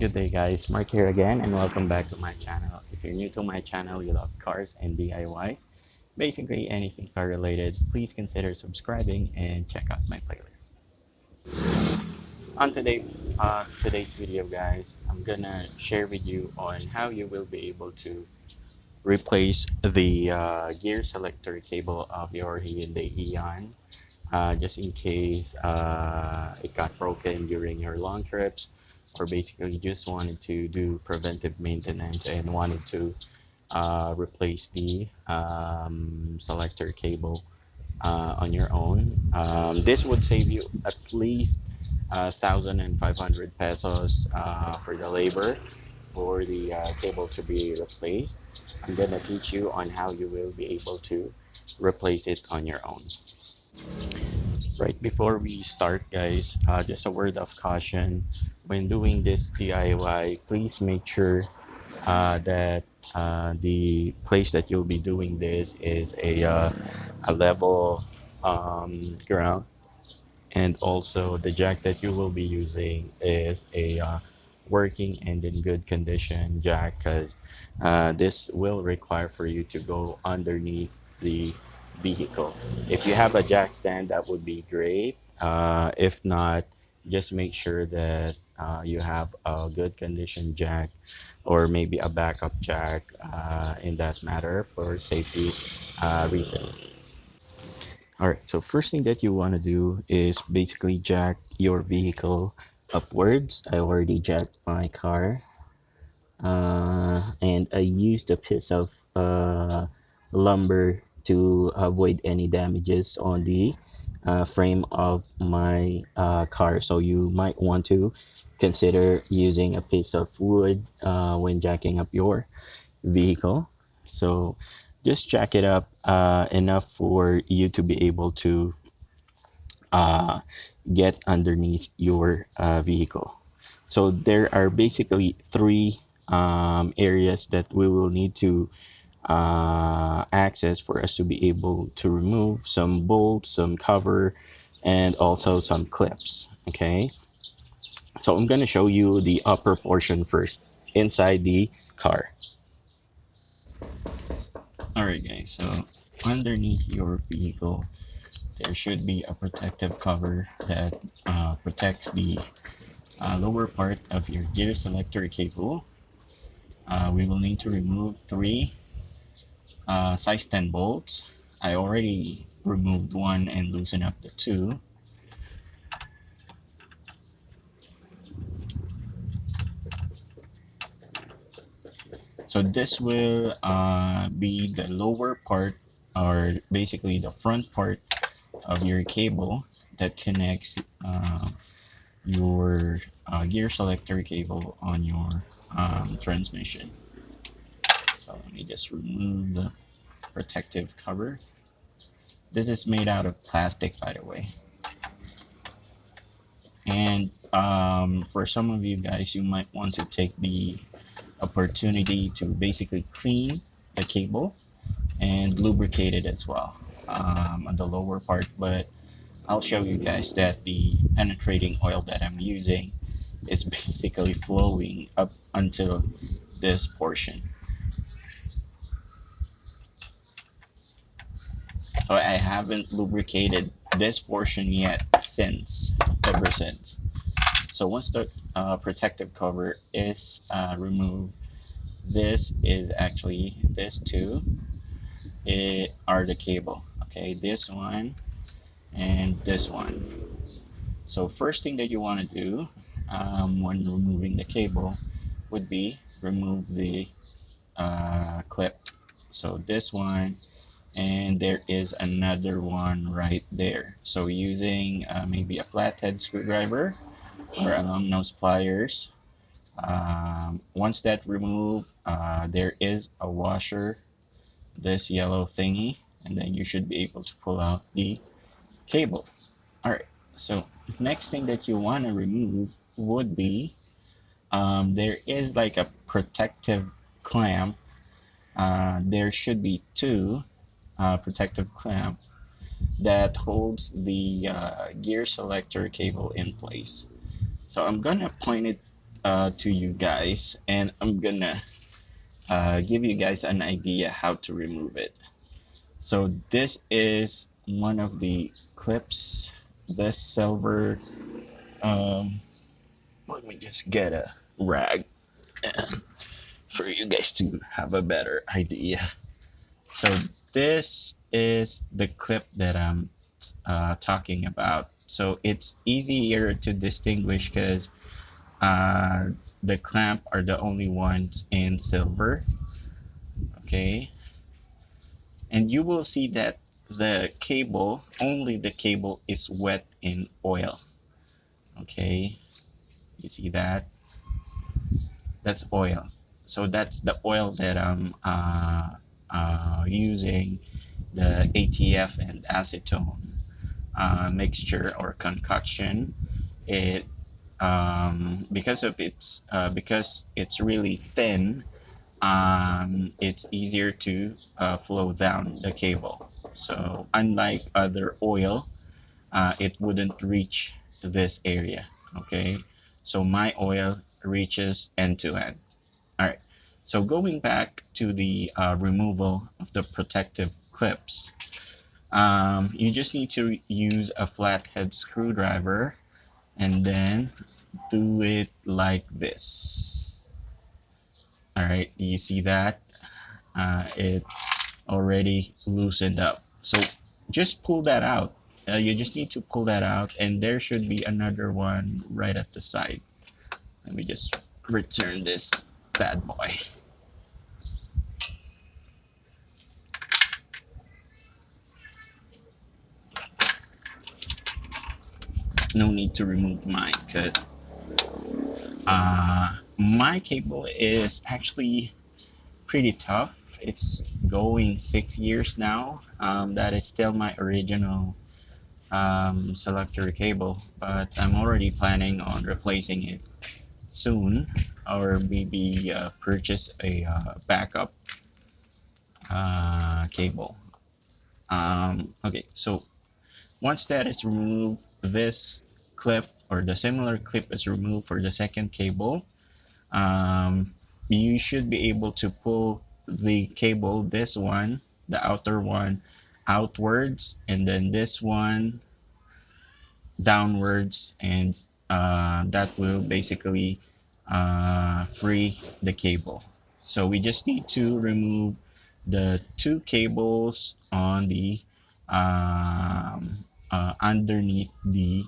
Good day guys, Mark here again and welcome back to my channel. If you're new to my channel, you love cars and DIY, basically anything car related, please consider subscribing and check out my playlist. On today's video guys, I'm gonna share with you on how you will be able to replace the gear selector cable of your Hyundai Eon, just in case it got broken during your long trips, or basically just wanted to do preventive maintenance and wanted to replace the selector cable on your own. This would save you at least 1,500 pesos for the labor for the cable to be replaced. I'm gonna teach you on how you will be able to replace it on your own. Right before we start guys, just a word of caution. When doing this DIY, please make sure that the place that you'll be doing this is a level ground, and also the jack that you will be using is a working and in good condition jack, because this will require for you to go underneath the vehicle. If you have a jack stand, that would be great. If not, just make sure that you have a good condition jack, or maybe a backup jack in that matter for safety reasons. All right, so first thing that you want to do is basically jack your vehicle upwards. I already jacked my car, and I used a piece of lumber to avoid any damages on the frame of my car. So you might want to consider using a piece of wood when jacking up your vehicle. So just jack it up enough for you to be able to uh, get underneath your vehicle. So there are basically three areas that we will need to access for us to be able to remove some bolts, some cover, and also some clips. Okay, so I'm going to show you the upper portion first, inside the car. Alright guys, so underneath your vehicle there should be a protective cover that protects the lower part of your gear selector cable. We will need to remove three size 10 bolts. I already removed one and loosened up the two. So this will be the lower part, or basically the front part of your cable that connects your gear selector cable on your transmission. So let me just remove the protective cover. This is made out of plastic, by the way. And for some of you guys, you might want to take the opportunity to basically clean the cable and lubricate it as well on the lower part, but I'll show you guys that the penetrating oil that I'm using is basically flowing up until this portion. So I haven't lubricated this portion yet ever since. So once the protective cover is removed, this is actually, this two are the cable. Okay, this one and this one. So first thing that you want to do when removing the cable would be remove the clip. So this one, and there is another one right there. So using maybe a flathead screwdriver or a long nose pliers, once that removed, there is a washer, this yellow thingy, and then you should be able to pull out the cable. Alright, so next thing that you want to remove would be there is like a protective clamp. There should be two protective clamp that holds the gear selector cable in place. So I'm gonna point it to you guys, and I'm gonna give you guys an idea how to remove it. So this is one of the clips, this silver. Um, Let me just get a rag for you guys to have a better idea. So this is the clip that I'm talking about. So it's easier to distinguish because uh, the clamp are the only ones in silver. Okay, and you will see that the cable, only the cable is wet in oil. Okay, you see that? That's oil. So that's the oil that I'm using, the ATF and acetone mixture or concoction. It because it's really thin, it's easier to flow down the cable. So unlike other oil, it wouldn't reach this area. Okay, so my oil reaches end to end. All right. So going back to the removal of the protective clips, you just need to use a flathead screwdriver and then do it like this. All right, you see that? It already loosened up. So just pull that out. You just need to pull that out, and there should be another one right at the side. Let me just return this bad boy. No need to remove mine because my cable is actually pretty tough. It's going 6 years now. That is still my original selector cable, but I'm already planning on replacing it soon, or maybe purchase a backup cable. Okay, so once that is removed, this clip or the similar clip is removed for the second cable. You should be able to pull the cable, this one, the outer one, outwards, and then this one downwards, and that will basically free the cable. So we just need to remove the two cables on the underneath the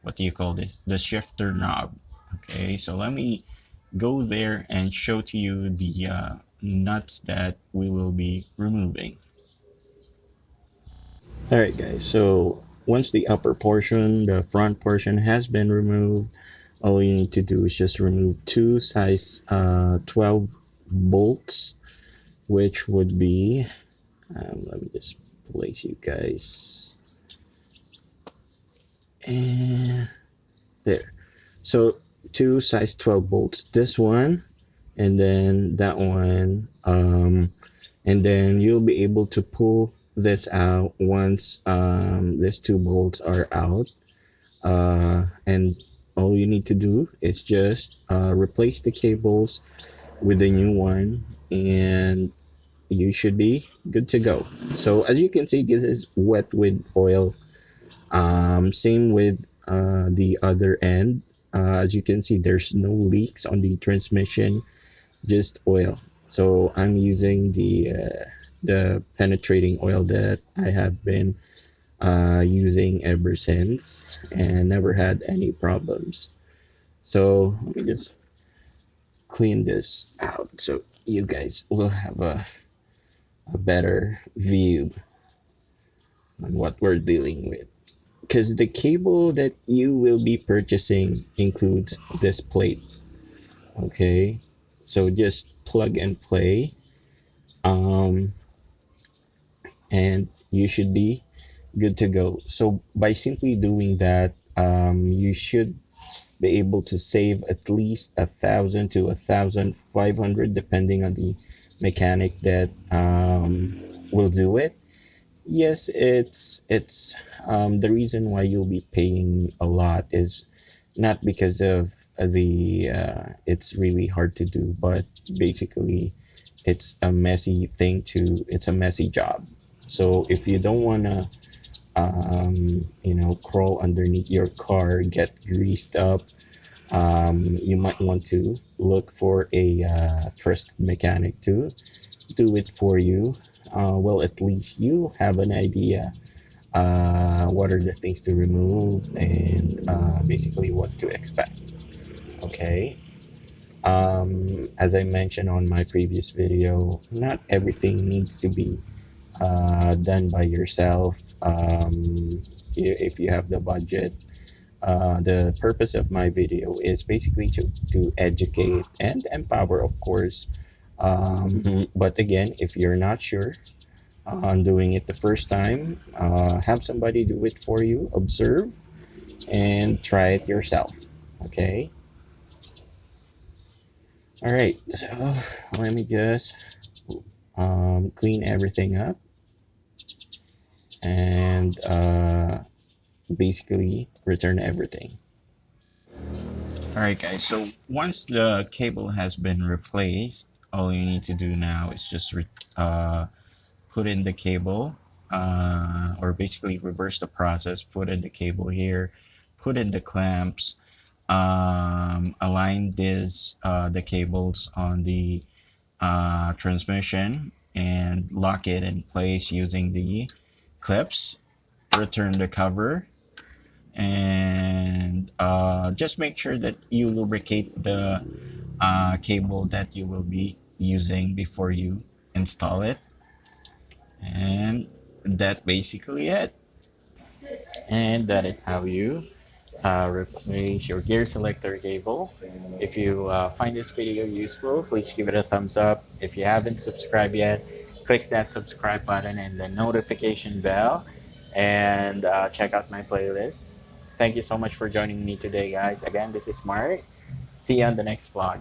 what do you call this, the shifter knob. Okay, so let me go there and show to you the nuts that we will be removing. All right, guys, so once the upper portion, the front portion has been removed, all you need to do is just remove two size 12 bolts, which would be let me just place you guys, and there. So two size 12 bolts, this one and then that one, and then you'll be able to pull this out once these two bolts are out, and all you need to do is just replace the cables with the new one, and you should be good to go. So as you can see, this is wet with oil. Same with the other end. As you can see, there's no leaks on the transmission, just oil. So I'm using the penetrating oil that I have been using ever since, and never had any problems. So let me just clean this out so you guys will have a better view on what we're dealing with. Because the cable that you will be purchasing includes this plate. Okay, so just plug and play, um, and you should be good to go. So by simply doing that, you should be able to save at least 1,000 to 1,500 depending on the mechanic that will do it. Yes, it's the reason why you'll be paying a lot is not because of it's really hard to do, but basically it's a messy job. So if you don't want to crawl underneath your car, get greased up, you might want to look for a trusted mechanic to do it for you. Well, at least you have an idea what are the things to remove and basically what to expect. Okay. As I mentioned on my previous video, not everything needs to be done by yourself. If you have the budget, the purpose of my video is basically to educate and empower, of course. But again, if you're not sure on doing it the first time, have somebody do it for you, observe, and try it yourself. Okay. All right. So let me just clean everything up and basically return everything. All right, guys. So once the cable has been replaced, all you need to do now is just put in the cable, or basically reverse the process. Put in the cable here, put in the clamps, align the cables on the transmission, and lock it in place using the clips. Return the cover, and just make sure that you lubricate the cable that you will be using before you install it. And that basically it. And that is how you replace your gear selector cable. If you find this video useful, please give it a thumbs up. If you haven't subscribed yet, click that subscribe button and the notification bell, and check out my playlist. Thank you so much for joining me today, guys. Again, this is Mark. See you on the next vlog.